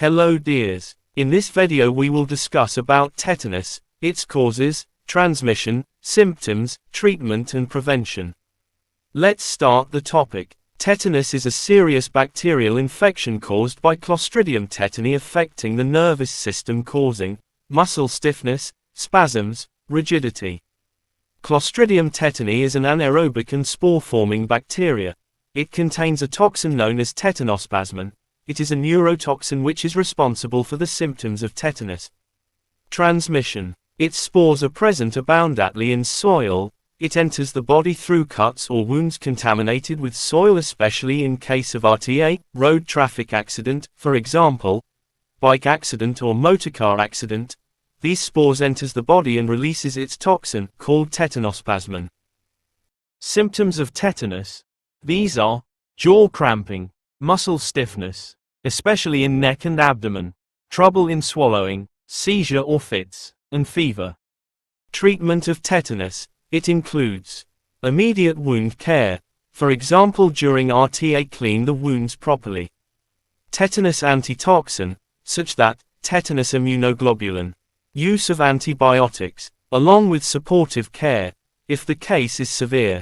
Hello dears. In this video we will discuss about tetanus, its causes, transmission, symptoms, treatment and prevention. Let's start the topic. Tetanus is a serious bacterial infection caused by Clostridium tetani affecting the nervous system, causing muscle stiffness, spasms, rigidity. Clostridium tetani is an anaerobic and spore-forming bacteria. It contains a toxin known as tetanospasmin. It is a neurotoxin which is responsible for the symptoms of tetanus. Transmission. Its spores are present abundantly in soil. It enters the body through cuts or wounds contaminated with soil, especially in case of RTA, road traffic accident, for example, bike accident or motorcar accident. These spores enters the body and releases its toxin, called tetanospasmin. Symptoms of tetanus. These are jaw cramping, muscle stiffness, especially in neck and abdomen, trouble in swallowing, seizure or fits, and fever. Treatment of tetanus. It includes immediate wound care, for example during RTA, clean the wounds properly. Tetanus antitoxin, such that tetanus immunoglobulin. Use of antibiotics, along with supportive care, if the case is severe.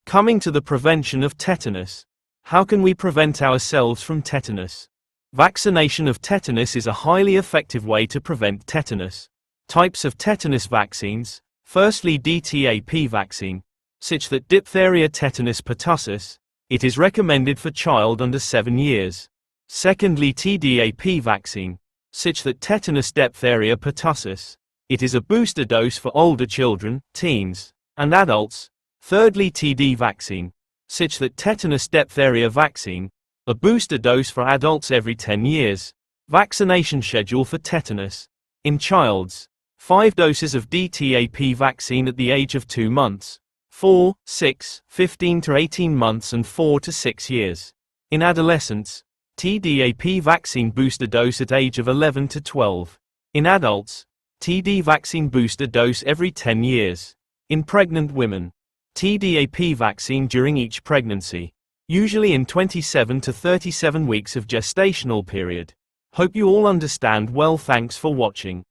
Coming to the prevention of tetanus. How can we prevent ourselves from tetanus? Vaccination of tetanus is a highly effective way to prevent tetanus. Types of tetanus vaccines. Firstly, DTaP vaccine, such that diphtheria tetanus pertussis. It is recommended for child under 7 years. Secondly, TDAP vaccine, such that tetanus diphtheria pertussis. It is a booster dose for older children, teens, and adults. Thirdly, TD vaccine, such that tetanus diphtheria vaccine, a booster dose for adults every 10 years. Vaccination schedule for tetanus. In childs, 5 doses of DTaP vaccine at the age of 2 months, 4, 6, 15 to 18 months and 4 to 6 years. In adolescents, TDAP vaccine booster dose at age of 11 to 12. In adults, TD vaccine booster dose every 10 years. In pregnant women, TDAP vaccine during each pregnancy, usually in 27 to 37 weeks of gestational period. Hope you all understand well. Thanks for watching.